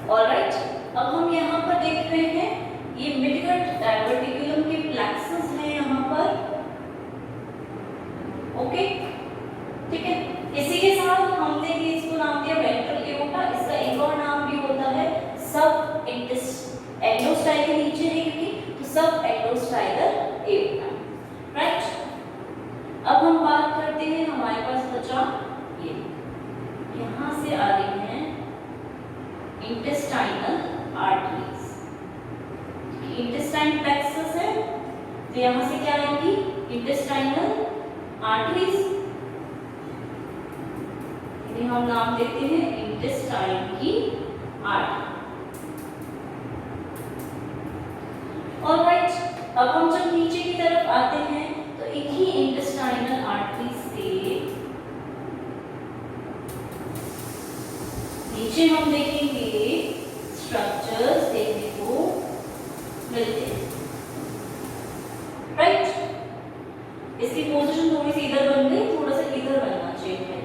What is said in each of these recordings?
Alright, अब हम यहाँ पर देख रहे हैं ये मिडगट डायवर्टिकुलम के प्लेक्सस हैं यहाँ पर। ओके, ठीक है। इसी के साथ हमने भी इसको नाम दिया वेंट्रल एओर्टा। इसका एक और नाम भी होता है सब एंडोस्टाइल के नीचे है क्योंकि, तो सब एंडोस्टाइलर एओर्टा। राइट, अब हम बात करते हैं, हमारे पास बचा ये, यहाँ से आ रही हैं इंटेस्टाइनल आर्टरीज। इंटेस्टाइन प्लेक्सस है तो यहाँ से क्या आएगी इंटेस्टाइनल आर्टरीज, इन्हें हम नाम देते हैं इंटेस्टाइन की आर्टरी। ऑलराइट, अब हम जब नीचे की तरफ आते हैं तो एक ही इंटेस्टाइनल आर्टरी से नीचे हम देखेंगे स्ट्रक्चर्स देखने को मिलते हैं। राइट, इसकी पोजीशन थोड़ी सी इधर बन गई, थोड़ा सा इधर बनना चाहिए।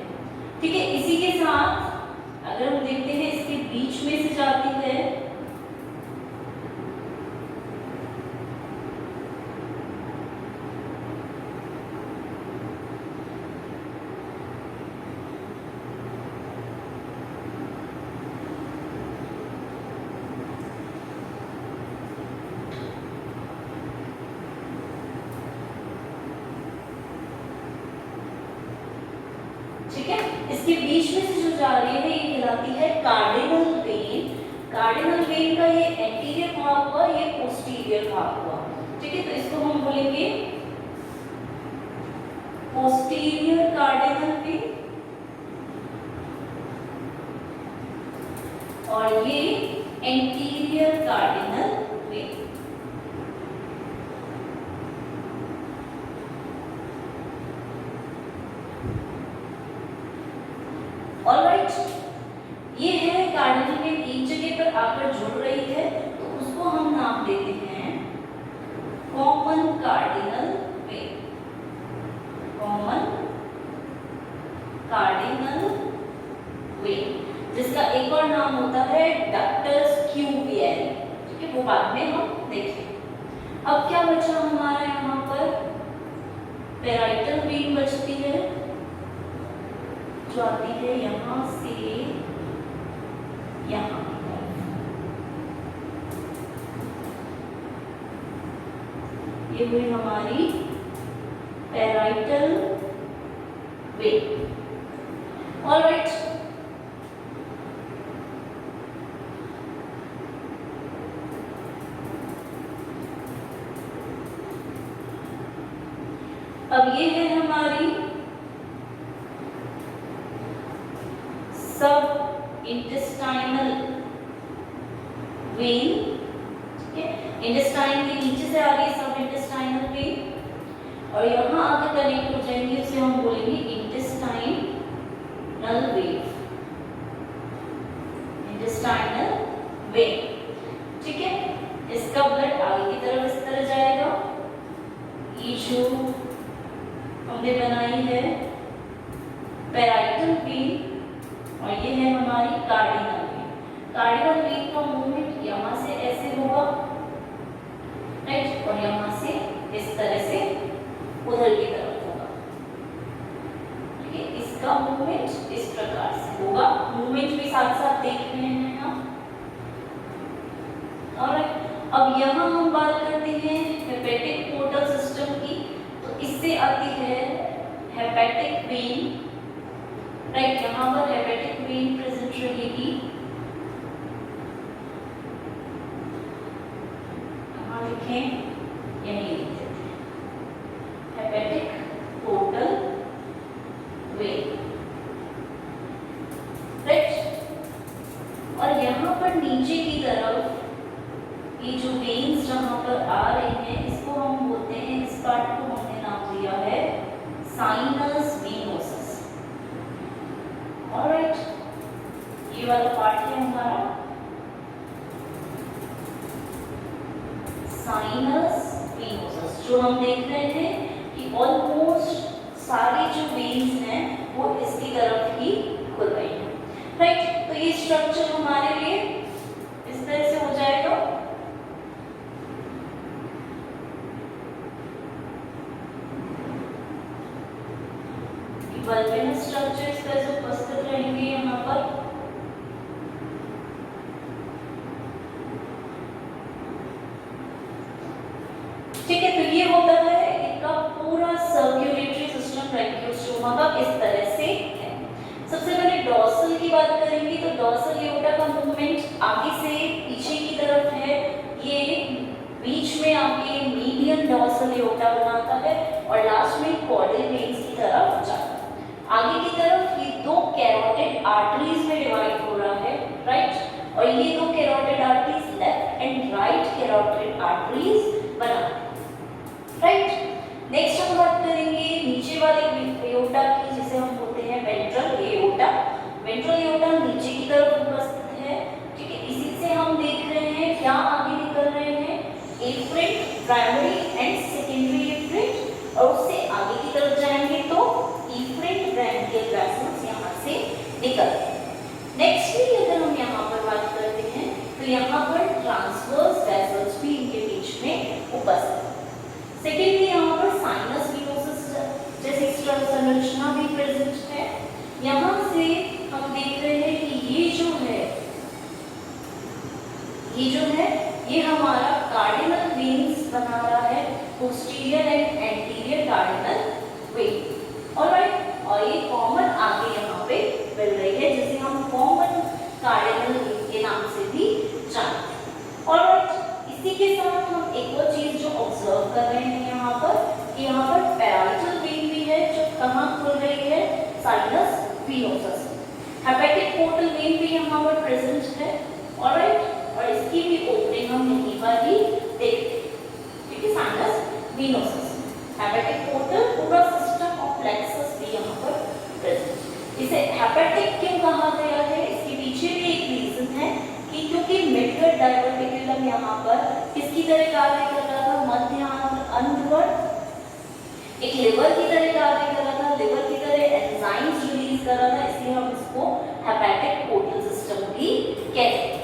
ठीक है, इसी के साथ अगर हम देखते हैं इसके बीच में से जाती है ठीक है, इसके बीच में से जो जा रही है ये कहलाती है कार्डिनल वेन। कार्डिनल वेन का ये एंटीरियर भाग हुआ, ये पोस्टीरियर भाग हुआ। ठीक है, तो इसको हम बोलेंगे पोस्टीरियर कार्डिनल वेन और ये एंटीरियर कार्डिनल वेन। ऑलराइट, ये है कार्डिनल वेन एक जगह पर आकर जुड़ रही है तो उसको हम नाम देते हैं common cardinal when. Common cardinal when, जिसका एक और नाम होता है डक्टस क्यूवियरी। ठीक है, वो बाद में हम देखें। अब क्या बचा हमारा यहाँ पर, पेराइटल वेन बचती है जो आती है यहाँ से यहाँ। ये हुई हमारी पेराइटल वेन। ऑलराइट, अब ये है हमारी सब इंटेस्टाइनल वेन। ठीक है, इंटेस्टाइन के नीचे से आ रही है सब इंटेस्टाइनल वेन और यहाँ आकर कनेक्ट हो जाएंगे, उसे हम बोलेंगे इंटेस्टाइनल वेन। इंटेस्टाइनल वेन, ठीक है। इसका ब्लड आगे की तरफ इस तरह जाएगा। ये जो हमने बनाई है पेराइटल वेन और ये है हमारी कार्डिनल वेन। कार्डिनल वेन का मूवमेंट यहाँ से ऐसे होगा, राइट, और यहाँ से इस तरह से उधर की तरफ होगा। ठीक है, इसका मूवमेंट इस प्रकार से होगा। मूवमेंट भी साथ साथ देख रहे हैं आप। ऑलराइट, अब यहाँ हम बात करते हैं हेपेटिक पोर्टल सिस्टम की। तो इससे आती है हेपेटिक वेन। राइट, यहाँ पर हेपेटिक वेन प्रेजेंट रहेगी। कहाँ लिखें, यहीं लिख देते हैं हेपेटिक पोर्टल वेन। राइट, और यहाँ पर नीचे की तरफ ये जो वेन्स जहाँ पर आ रही हैं इसको हम बोलते हैं, इस पार्ट को हमने नाम दिया है साइनस वेनोसस। ऑलराइट, ये वाला पार्ट है हमारा साइनस वेनोसस, जो हम देख रहे थे कि ऑलमोस्ट सारे जो वेन्स हैं वो इसकी तरफ ही खुल रहे हैं। राइट, तो ये स्ट्रक्चर हमारे लिए वल्वेनस स्ट्रक्चर्स कैसे उपस्थित रहेंगे यहाँ पर। ठीक है, तो ये होता है इसका पूरा सर्कुलेटरी सिस्टम ब्रैंकियोस्टोमा का इस तरह से है। सबसे पहले डॉर्सल की बात करेंगे तो डॉर्सल एओर्टा का मूवमेंट आगे से पीछे की तरफ है, ये बीच में आपके मीडियन डॉर्सल एओर्टा बनाता है और लास्ट में कॉर्डल वेन्स की तरफ जाता है। आगे की तरफ ये दो कैरोटिड आर्टरीज में डिवाइड हो रहा है, राइट, और ये दो carotid arteries left and right carotid arteries बनाते हैं, राइट। नेक्स्ट हम बात करेंगे नीचे वाले एओर्टा की, जिसे हम बोलते हैं वेंट्रल एओर्टा। वेंट्रल एओर्टा नीचे की तरफ उपस्थित है, ठीक है। इसी से हम देख रहे हैं क्या आगे निकल रहे हैं, afferent, primary and secondary afferent, और उससे आगे की तरफ जाएंगे तो एफ्रेंट ब्रैंकियल वेसल्स यहाँ से निकलते हैं। नेक्स्टली अगर हम यहाँ पर बात करते हैं तो यहाँ पर ट्रांसवर्स वेसल्स भी इनके बीच में उपस्थित है। सेकेंडली यहाँ पर साइनस विनोसस जैसे संरचना भी प्रेजेंट है। यहाँ से हम देख रहे हैं कि ये जो है ये हमारा कार्डिनल वेन्स बना रहा है, posterior and anterior cardinal when, alright, और ये कॉमन आगे यहाँ पे मिल रही है जिसे हम कॉमन कार्डिनल वेन के नाम से भी जानते हैं, ऑलराइट। इसी के साथ हम एक और चीज जो ऑब्जर्व कर रहे हैं यहाँ पर कि यहाँ पर पैराइटल वेन भी है जो कहाँ खुल रही है, sinus venosus. Hepatic portal vein भी यहाँ पर प्रेजेंट है, ऑलराइट, और इसकी भी ओपनिंग हम यहीं पर ही देखते हैं, ठीक है, साइनस विनोसस। हेपेटिक पोर्टल पूरा सिस्टम ऑफ प्लेक्सस भी यहाँ पर प्रेजेंट। इसे हेपेटिक क्यों कहा गया है, इसके पीछे भी एक रीजन है कि क्योंकि मिडगट डायवर्टिकुलम यहाँ पर किसकी तरह कार्य कर रहा था, मध्य अंधवर्त, एक लिवर की तरह कार्य कर रहा था, लिवर की तरह एंजाइम्स रिलीज कर रहा था, इसलिए हम इसको हेपेटिक पोर्टल सिस्टम भी कहते हैं,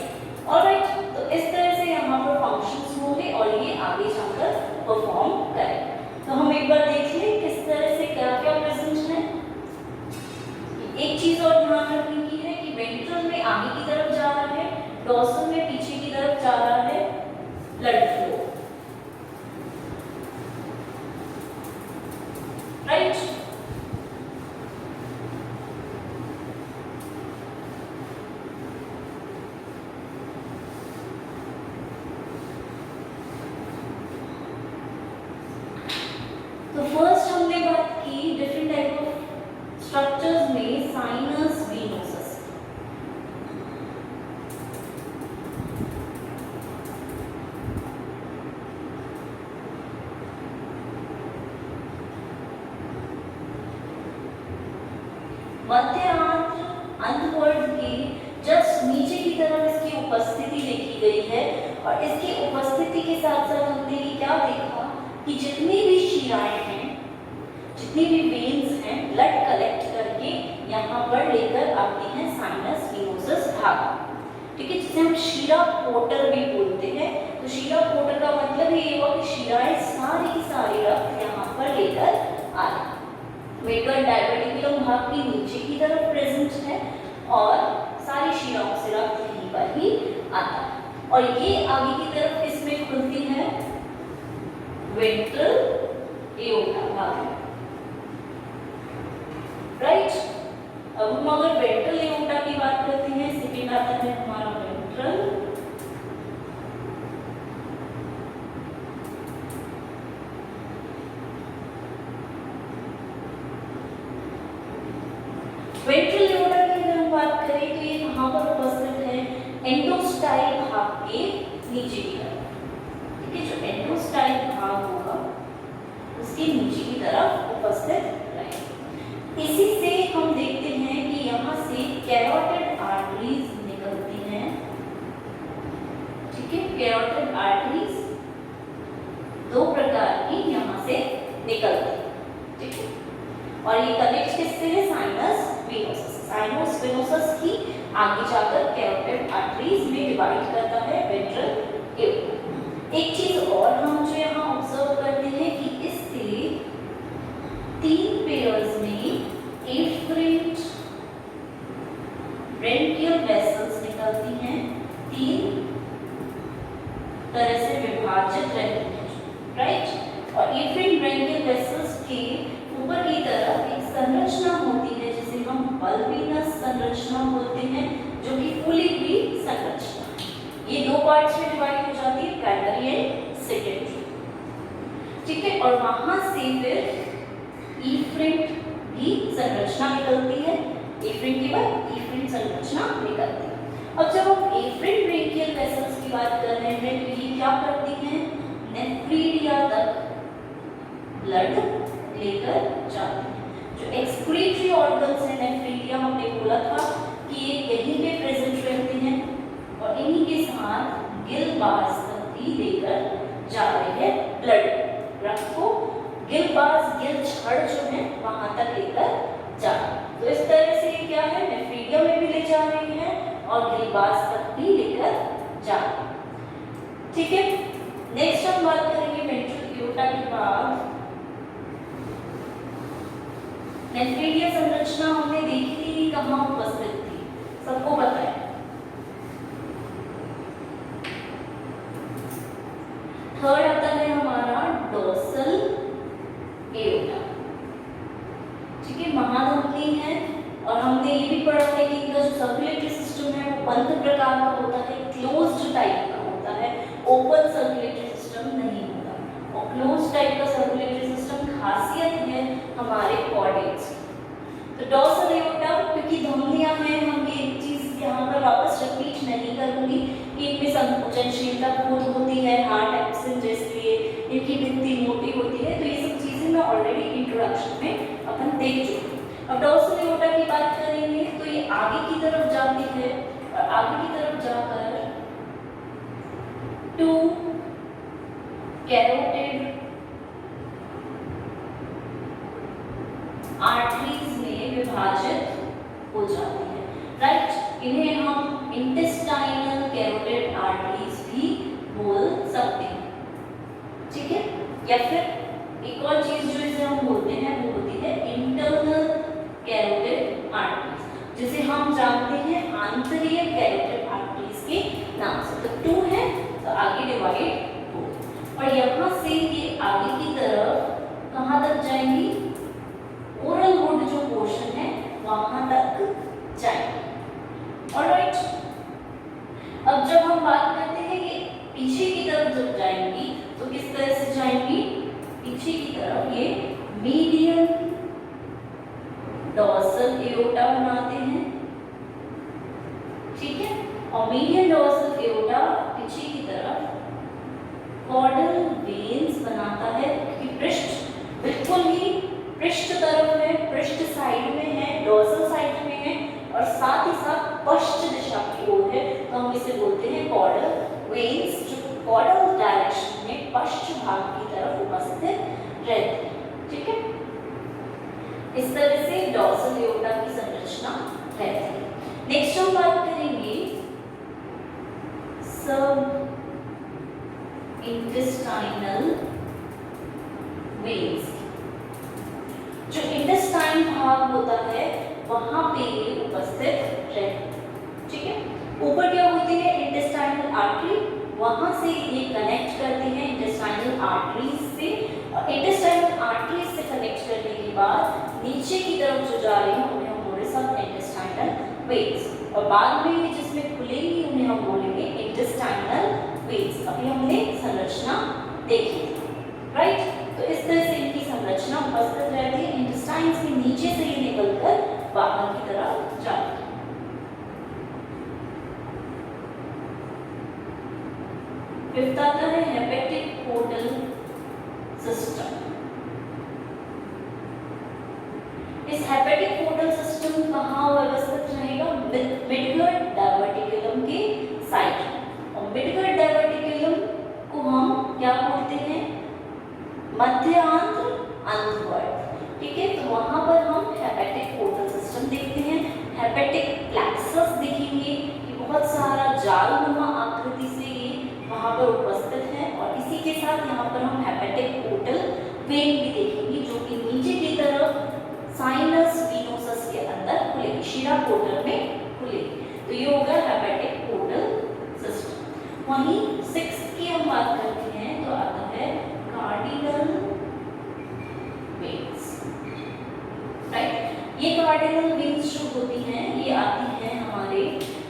ऑलराइट। तो इस तरह से यहाँ पर फंक्शंस होंगे और ये आगे जाकर परफॉर्म करेंगे। तो हम एक बार देख लें किस तरह से क्या क्या प्रेजेंट है। एक चीज और ध्यान रखने की है कि वेंट्रल में आगे की तरफ जा रहा है, डॉर्सल में पीछे की तरफ जा रहा है ब्लड फ्लो, राइट। तो फर्स्ट हमने बात की डिफरेंट टाइप ऑफ स्ट्रक्चर्स में साइनस विनोसस। मध्य अंधवर्त के जस्ट नीचे की तरफ इसकी उपस्थिति देखी गई है और इसकी उपस्थिति के साथ साथ हमने ये क्या देखा कि जितनी भी शिराएं हैं, जितनी भी वेन्स हैं, ब्लड कलेक्ट करके यहाँ पर लेकर आती हैं साइनस विनोसस भाग, ठीक है, जिसे हम शीरा पोर्टर भी बोलते हैं। तो शीरा पोर्टर का मतलब ये हुआ कि शिराएं सारी की सारी रक्त यहाँ पर लेकर आ रही है। मिडगट डायवर्टिकुलम भाग की नीचे की तरफ प्रेजेंट है और सारी शिराओं से रक्त यहीं पर ही आता है और ये आगे की तरफ किसमें खुलती है, वेंट्रल एओर्टा भाग, राइट। अब हम अगर वेंट्रल एओर्टा की बात करते हैं, सेकेंड आता है हमारा वेंट्रल एओर्टा की अगर हम बात करें तो ये कहाँ पर उपस्थित है, एंडोस्टाइल भाग के नीचे की तरफ, ठीक है, जो एंडोस्टाइल भाग होगा उसके नीचे की तरफ उपस्थित रहेगा। इसी से हम देखते हैं कि यहाँ से कैरोटिड आर्टरीज निकलती हैं, ठीक है, कैरोटिड आर्टरीज दो प्रकार की यहाँ से निकलती है, ठीक है, और ये कनेक्ट किससे है, साइनस विनोसस। साइनस विनोसस ही आगे जाकर कैरोटिड आर्टरीज में डिवाइड करता है वेंट्रल एओर्टा। एक चीज और हम जो यहाँ ऑब्जर्व करते हैं कि इससे तीन पेयर्स में विभाजित रहती हैं, राइट। और एफ्रेन ब्रैंकियल वेसल्स के ऊपर की तरफ एक संरचना होती है जिसे हम बल्बिनस संरचना बोलते हैं, जो कि फूली हुई संरचना। ये दो पार्ट्स में डिवाइड हो जाती है, प्राइमरी एंड सेकेंडरी, ठीक है। और वहां से फिर इफ्रेंट भी संरचना निकलती है, एफ्रेंट के बाद इफ्रेंट संरचना निकलती है। अब जब हम एफ्रेन ब्रैंकियल वेसल्स की बात कर रहे हैं तो ये क्या करती हैं, नेफ्रीडिया तक ब्लड लेकर जाते हैं। जो एक्सक्रीटरी ऑर्गन्स हैं नेफ्रीडिया, हमने बोला था कि ये यहीं पे प्रेजेंट रहते हैं और इन्हीं के साथ गिल बार्स तक भी लेकर जा रहे हैं ब्लड, रक्त को गिल बार्स, गिल छड़ जो है वहां तक लेकर जा रहे हैं। तो इस तरह से क्या है, नेफ्रीडिया में भी ले जा रही है और गिल बार्स तक भी लेकर जा रहे हैं, ठीक है। नेक्स्ट हम बात करेंगे वेंट्रल एओर्टा के बाद। नेफ्रीडिया संरचना हमने देखी थी, कहाँ उपस्थित थी, सबको पता है। थर्ड आता है हमारा डोर्सल एओर्टा, ठीक है। महाधमनी है और हमने ये भी पढ़ा है कि इनका जो सर्कुलेटरी सिस्टम है वो बंद प्रकार का होता है, क्लोज्ड टाइप का होता है, ओपन सर्कुलेटरी सिस्टम नहीं होता। और क्लोज्ड टाइप का सर्कुलेटरी सिस्टम खासियत है हमारे कॉर्डेट्स। तो डोर्सल एओर्टा, क्योंकि धमनियां हैं, हम ये चीज यहाँ पर वापस रिपीट नहीं करूंगी कि इनमें संकुचनशीलता खुद होती है, हार्ट एब्सेंट इसलिए इनकी भित्ति मोटी होती है, तो ये सब चीजें मैं ऑलरेडी इंट्रोडक्शन में अपन देख चुके हैं। अब डोर्सल एओर्टा की बात करेंगे तो ये आगे की तरफ जाती है और आगे की तरफ जाकर टू कैरोटिड आर्टरीज में विभाजित हो जाती है, राइट। इन्हें हम इंटेस्टाइनल कैरोटिड आर्टरीज भी बोल सकते हैं, ठीक है। या फिर एक और चीज जो इसे हम बोलते हैं वो होती है इंटरनल कैरोटिड आर्टरीज, जिसे हम जानते हैं आंतरिक कैरोटिड आर्टरीज के नाम से। तो टू है तो आगे डिवाइड हो, और यहाँ से ये आगे की तरफ कहाँ तक जाएंगी, ओरल वुड जो पोर्शन है वहां तक जाएंगे, ऑलराइट। अब जब हम बात करते हैं कि पीछे की तरफ जब जाएंगी तो किस तरह से जाएंगी, पीछे की तरफ ये मीडियन डोर्सल एओर्टा बनाते हैं, ठीक है। और मीडियन डोर्सल एओर्टा पीछे की तरफ कॉर्डल वेन्स बनाता है, क्योंकि पृष्ठ बिल्कुल ही पृष्ठ तरफ है, पृष्ठ साइड में है, डोर्सल साइड में है और साथ ही साथ पश्च दिशा की ओर है, तो हम इसे बोलते हैं कॉर्डल वेन्स, जो कॉर्डल डायरेक्शन में पश्च भाग की तरफ उपस्थित रहते हैं, ठीक है। इस तरह से डोर्सल एओर्टा की संरचना रहती है। नेक्स्ट हम बात करेंगे सब इंटेस्टाइनल वेन्स। जो इंटेस्टाइन भाग होता है वहां पे ये उपस्थित रहते हैं, ठीक है। ऊपर क्या होती है इंटेस्टाइनल आर्टरी, वहां से ये कनेक्ट करते हैं इंटेस्टाइनल आर्टरीज से, और इंटेस्टाइनल आर्टरीज से कनेक्ट करने के बाद नीचे की तरफ जो जा रही है उन्हें हम बोले सब इंटेस्टाइनल वेन्स, और बाद में ये जिसमें खुलेंगी उन्हें हम बोलेंगे इंटेस्टाइनल वेन्स। अभी हमने संरचना देखी, राइट। तो इस तरह से इनकी संरचना उपस्थित रहती है, इंटेस्टाइन्स के नीचे से ये निकलकर बाहर की तरफ जाती है। फिफ्थ आता है हेपेटिक पोर्टल सिस्टम। इस हेपेटिक पोर्टल सिस्टम कहाँ व्यवस्थित रहेगा, मिडगट डायवर्टिकुलम के साइड में, और मिडगट डायवर्टिकुलम को हम क्या बोलते हैं, मध्यांत्र अंतवर्त, ठीक है। तो वहां पर हम हेपेटिक पोर्टल सिस्टम देखते हैं, हेपेटिक प्लेक्सस देखेंगे कि बहुत सारा जालनुमा आकृति से ये वहां पर उपस्थित है, और इसी के साथ यहाँ पर हम हेपेटिक पोर्टल वेन भी देखेंगे जो कि नीचे की तरफ साइनस विनोसस के अंदर खुलेगी, शिरा पोर्टल में खुलेगी। तो ये होगा हेपेटिक पोर्टल सिस्टम। वहीं सिक्स्थ की हम बात करते हैं तो कार्डिनल वेन्स जो होती हैं ये आती हैं हमारे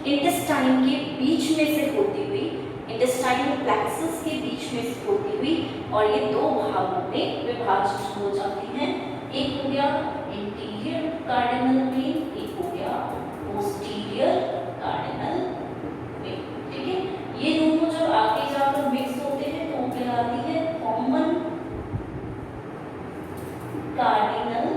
इंटेस्टाइन के बीच में से होती हुई, इंटेस्टाइनल प्लेक्सस के बीच में से होती हुई, और ये दो भागों में विभाजित हो जाती हैं। एक हो गया इंटीरियर कार्डिनल वेन, एक हो गया पोस्टीरियर कार्डिनल वेन। ठीक है, ये दोनों जब आगे जाकर मिक्स होते हैं तो कहलाती है कॉमन कार्डिनल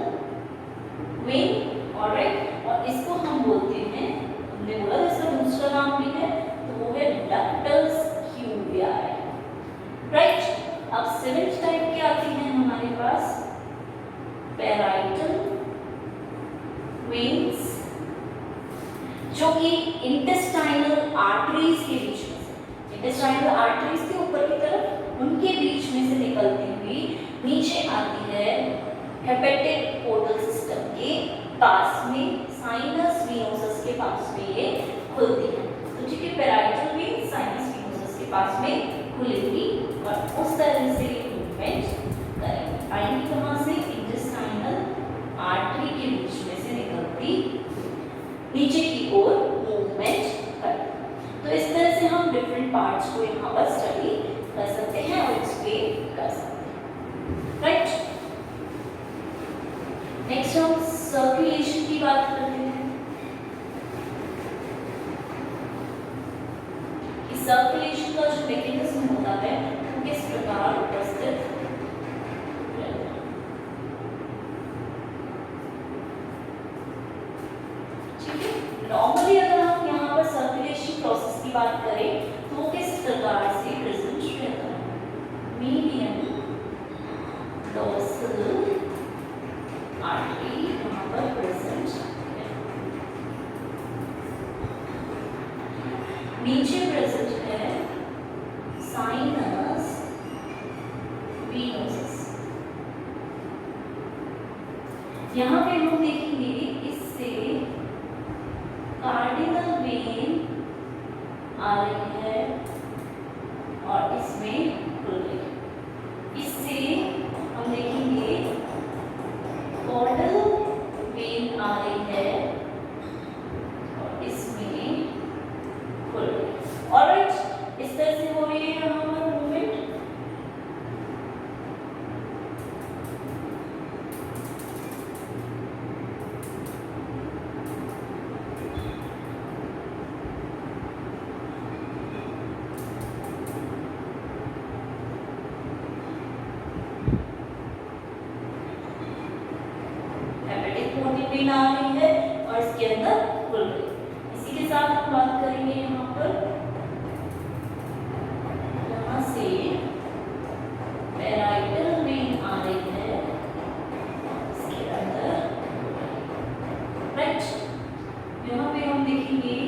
वेन। ऑलराइट, और इसको हम बोलते हैं, हमने बोला इसका दूसरा नाम भी है, तो वो है डक्टस क्यूबियाई। राइट, अब सेवेंथ टाइप की आती है हमारे पास पैराइटल वेन्स, जो कि इंटेस्टाइनल आर्टरीज के बीच में से, इंटेस्टाइनल आर्टरीज के ऊपर की तरफ उनके बीच में से निकलती हुई नीचे आती है हेपेटिक पोर्टल सिस्टम के पास में, साइनस वेनोसस के पास में ये खुलती है। तो ठीक है, पैराइटल वेन साइनस वेनोसस के पास में खुलेगी और उस तरह से ये मूवमेंट करेगी। आएंगी कहाँ से? इंटेस्टाइनल आर्टरी के बीच में से निकलती नीचे की ओर मूवमेंट करेगी। तो इस तरह से हम डिफरेंट पार्ट्स को यहाँ पर स्टडी कर सकते हैं और एक्सप्लेन कर सकते हैं। राइट, नेक्स्ट हम सर्कुलेशन की बात करते हैं कि सर्कुलेशन का जो मैकेनिज्म होता है वो किस प्रकार उपस्थित रहता है। ठीक है, नॉर्मली अगर हम यहाँ पर सर्कुलेशन प्रोसेस की बात करें तो वो किस प्रकार से प्रेजेंट रहता है। मीडियम डोर्सल आर्टरी यहाँ पर प्रेजेंट है, नीचे प्रेजेंट है साइनस वेनोसस। यहाँ पे हम देखेंगे इससे कार्डिनल वेन आ रही है और इसमें खुल रही है। इससे हम देखेंगे कॉर्डल वेन आ रही है और इसमें खुल रही है। ऑलराइट, इस तरह से हो रही है यहाँ पर मूवमेंट। वेन आ रही है और इसके अंदर खुल रही है। इसी के साथ हम बात करेंगे यहाँ पर, यहाँ से पैराइटल वेन आ रही है इसके अंदर। राइट, यहाँ पे हम देखेंगे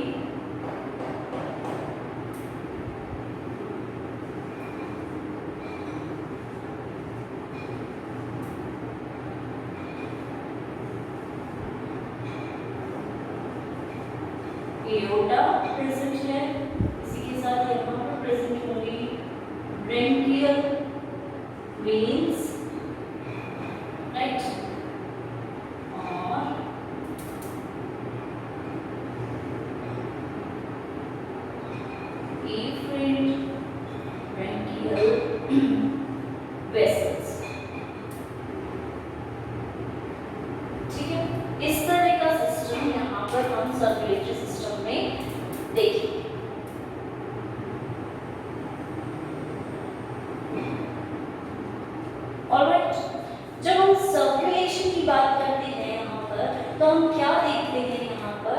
एओर्टा प्रेजेंट है, इसी के साथ यहाँ पर प्रेजेंट होंगी ब्रेंकियल वेन्स। राइट, और एफ्रेंट ब्रेंकियल वेसल्स। ठीक है, इस तरह का सिस्टम यहाँ पर हम सर्कुलेटरी सिस्टम में देखेंगे। ऑलराइट, जब हम सर्कुलेशन की बात करते हैं यहाँ पर तो हम क्या देखते हैं यहाँ पर,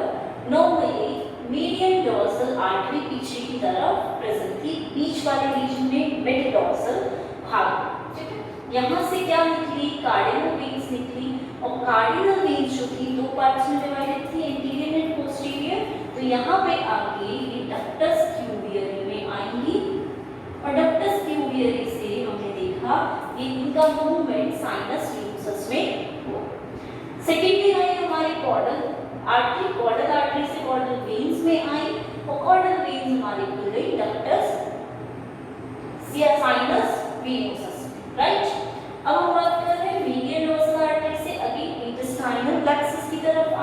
नॉर्मली मीडियन डोर्सल आर्टरी पीछे की तरफ प्रेजेंट थी, बीच वाले रीजन में मिड डोर्सल भाग। ठीक है, यहाँ से क्या निकली, कार्डिनल वेन्स निकली, और कार्डिनल वेन्स जो थी दो पार्ट्स में डिवाइडेड थी, इंटीरियर एंड पोस्टीरियर। तो यहाँ पे आगे ये डक्टस क्यूबियरी में आएंगी और डक्टस क्यूबियरी से हमने देखा ये इनका मूवमेंट साइनस वेनोसस में हुआ। सेकेंडली आई हमारी कॉर्डल आर्टरी, कॉर्डल आर्टरी से कॉर्डल वेन्स में आई और कॉर्डल वेन्स हमारी खुल गई डक्टस साइनस वेनोसस। राइट, अब हम बात कर रहे हैं मीडियन डोर्सल आर्टरी से अगेन इंटेस्टाइनल प्लेक्सस की तरफ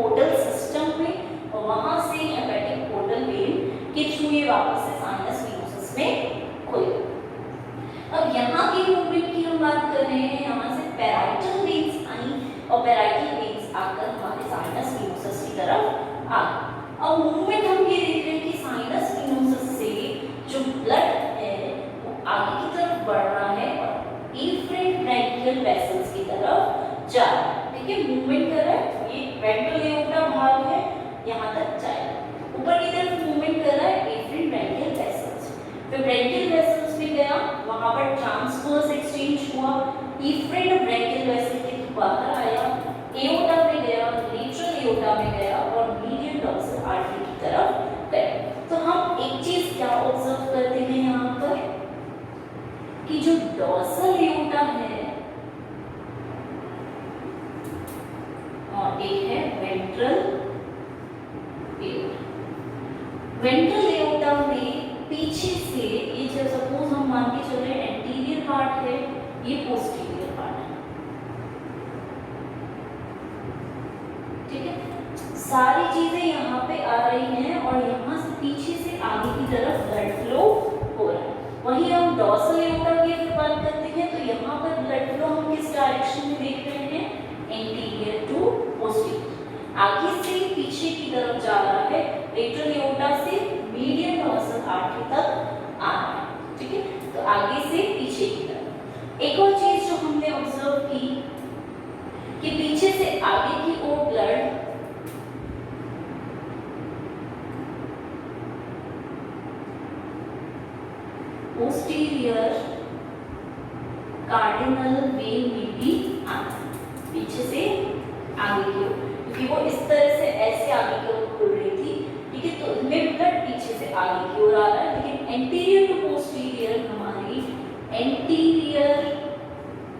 पोर्टल सिस्टम में और वहां से हेपेटिक पोर्टल वेन के थ्रू ये वापस से साइनस वेनोसस में खुले। अब यहाँ की मूवमेंट की हम बात कर रहे हैं, यहाँ से पैराइटल वेन्स आई और पैराइटल वेन्स आकर हमारे साइनस वेनोसस की तरफ आ गए। अब मूवमेंट हम ये देख रहे हैं कि साइनस वेनोसस से जो ब्लड है वो आगे की तरफ बढ़ रहा है और इफ्रेंट ब्रैंकियल वेसल्स की तरफ जा रहा है। ठीक है, मूवमेंट कर रहा है, ये वेंट्रल एओर्टा भाग है, यहाँ तक जाएगा। ऊपर की तरफ मूवमेंट कर रहा है इफ्रेंट ब्रैंकियल वेसल्स, फिर ब्रैंकियल वेसल्स में गया, वहां पर ट्रांसवर्स एक्सचेंज हुआ, इफ्रेंट ब्रैंकियल वेसल के बाहर आया, एओर्टा में गया, लेटरल एओर्टा में गया और मीडियल डॉर्सल आर्टरी की तरफ गया। तो हम एक चीज क्या ऑब्जर्व करते हैं यहाँ पर कि जो डॉर्सल एओर्टा है और एक है वेंट्रल एओर्टा। वेंट्रल एओर्टा में पीछे से ये जब सपोज हम मान के चल रहे हैं एंटीरियर पार्ट है, ये पोस्टीरियर पार्ट है। ठीक है, सारी चीजें यहाँ पे आ रही हैं और यहाँ से पीछे से आगे की तरफ ब्लड फ्लो हो रहा है। वहीं हम डॉर्सल एओर्टा की अगर बात करते हैं तो यहाँ पर ब्लड फ्लो हम किस डायरेक्शन में देख रहे हैं, एंटीरियर टू पोस्टीरियर, आगे से पीछे की तरफ जा रहा है, लेटरल एओर्टा से मीडियल डॉर्सल आर्टरी तक आ रहा है। ठीक है, तो आगे से पीछे की तरफ। एक और चीज जो हमने ऑब्जर्व की कि पीछे से आगे की ओर ब्लड पोस्टीरियर कार्डिनल वेन में भी आता है, पीछे से आगे की ओर, क्योंकि वो इस तरह से ऐसे आगे की ओर खुल रही थी। ठीक है, तो इनमें ब्लड पीछे से आगे की ओर आ रहा है, लेकिन एंटीरियर टू पोस्टीरियर हमारी एंटीरियर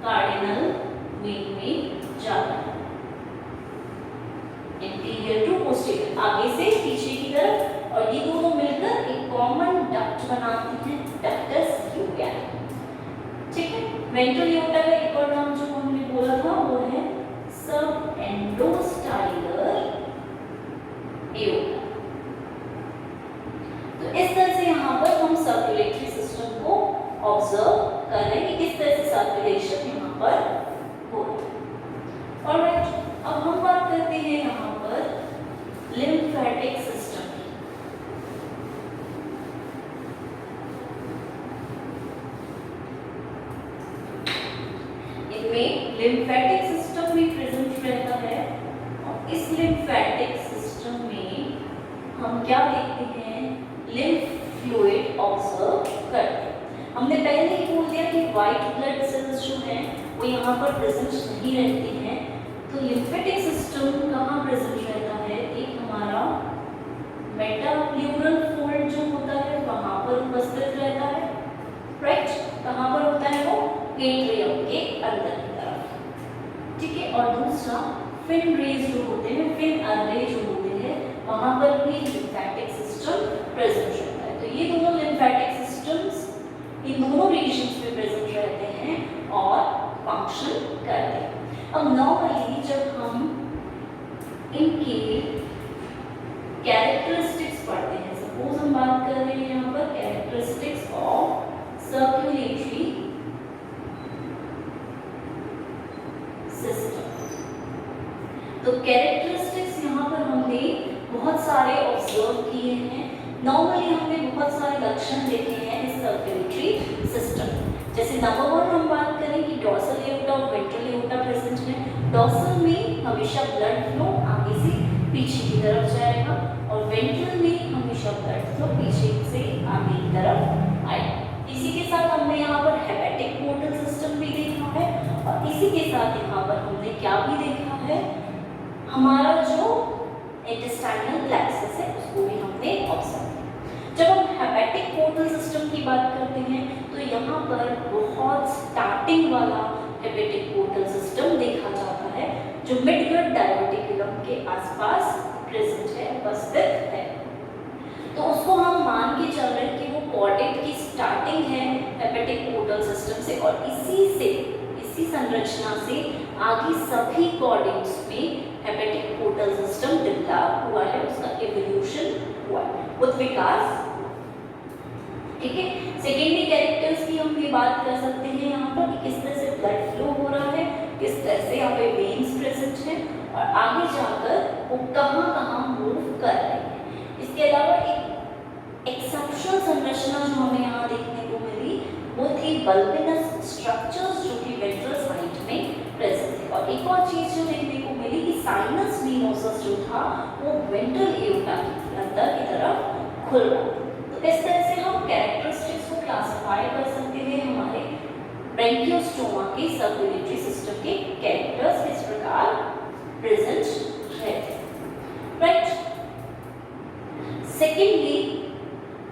कार्डिनल वेन में जा रहा है, एंटीरियर टू पोस्टीरियर, आगे से पीछे की तरफ, और ये दोनों मिलकर एक कॉमन डक्ट बनाते हैं, डक्टस यूगैन। ठीक है, वेंट्रल एओर्टा का एक और नाम जो हमने बोला था वो है सब एंडोस्टाइलर एओर्टा। तो इस तरह से यहाँ पर हम सर्कुलेटरी सिस्टम को ऑब्जर्व कर रहे हैं कि किस तरह से सर्कुलेशन यहाँ पर हो रहा है। ऑलराइट, अब हम बात करते हैं यहाँ पर लिम्फेटिक सिस्टम। इनमें लिम्फेटिक सिस्टम भी प्रेजेंट रहता है और इस लिम्फेटिक सिस्टम में हम क्या देखते हैं, लिम्फ फ्लूइड ऑब्जर्व करते हैं। हमने पहले ही बोल दिया कि व्हाइट ब्लड सेल्स जो हैं वो यहाँ पर प्रेजेंट नहीं रहती हैं। तो लिम्फेटिक सिस्टम कहाँ प्रेजेंट रहता है, एक हमारा मेटाप्लूरल फोल्ड जो होता है वहाँ पर उपस्थित रहता है। राइट, कहाँ पर होता है वो, एट्रियम के अंदर की तरफ। ठीक है, और दूसरा फिन रेज जो होते हैं, फिन अर्रे जो होते हैं, वहाँ पर भी लिम्फेटिक सिस्टम प्रेजेंट रहता है। तो ये दोनों लिम्फेटिक सिस्टम्स इन दोनों रीजन्स में प्रेजेंट रहते हैं और फंक्शन करते हैं। अब नॉर्मली जब हम इनके कैरेक्टरिस्टिक्स पढ़ते हैं, सपोज हम बात कर रहे हैं यहाँ पर कैरेक्टरिस्टिक्स ऑफ सर्कुलेटरी सिस्टम, तो कैरेक्टरिस्टिक्स यहाँ पर हमने बहुत सारे ऑब्जर्व किए हैं। नॉर्मली हमने बहुत सारे लक्षण देखे हैं इस सर्कुलेटरी सिस्टम। जैसे नंबर 1 हम बात करें कि डॉर्सल एओर्टा और वेंट्रल एओर्टा प्रेजेंट है। डॉर्सल में हमेशा ब्लड फ्लो आगे से पीछे की तरफ जाएगा और वेंट्रल में हमेशा ब्लड फ्लो पीछे से आगे की तरफ आएगा। इसी के साथ हमने यहाँ पर हेपेटिक पोर्टल सिस्टम भी देखा है और इसी के साथ यहाँ पर हमने क्या भी देखा है, हमारा जो इंटेस्टाइनल प्लेक्सस है उसको भी हमने ऑब्जर्व किया। जब हम हेपेटिक पोर्टल सिस्टम की बात करते हैं तो यहाँ पर बहुत स्टार्टिंग वाला हेपेटिक पोर्टल सिस्टम देखा जाता है जो मिडगट डायवर्टिकुलम के आसपास प्रेजेंट है, उपस्थित है। तो उसको हम मान के चल रहे हैं कि वो कॉर्डेट की स्टार्टिंग है हेपेटिक पोर्टल सिस्टम से और इसी संरचना से आगे सभी कॉर्डेट्स में हेपेटिक पोर्टल सिस्टम डेवलप हुआ है, उसका इवोल्यूशन हुआ है, विकास। ठीक है, सेकेंडरी कैरेक्टर्स की हम भी बात कर सकते हैं यहाँ पर कि किस तरह से ब्लड फ्लो हो रहा है, किस तरह से यहाँ पे वेन्स प्रेजेंट है और आगे जाकर वो कहाँ मूव कर रहे हैं। इसके अलावा एक एक्सेप्शनल संरचना जो हमें यहाँ देखने को मिली वो थी बल्बिनस स्ट्रक्चर्स जो कि वेंट्रल साइड में प्रेजेंट थे। और एक और चीज जो देखने को मिली कि साइनस वेनोसस जो था वो वेंट्रल एओर्टा के अंदर की तरफ खुल रहा था। तो इस तरह से हम कैरेक्टरिस्टिक्स को क्लासिफाई कर सकते हैं हमारे ब्रैंकियोस्टोमा के सर्कुलेटरी सिस्टम के कैरेक्टर्स इस प्रकार प्रेजेंट रहते हैं। राइट, सेकेंडली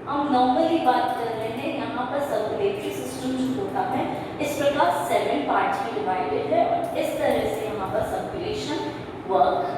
हम नॉर्मली बात कर रहे हैं यहाँ पर सर्कुलेटरी सिस्टम जो होता है इस प्रकार 7 पार्ट्स में डिवाइडेड है और इस तरह से यहाँ पर सर्कुलेशन वर्क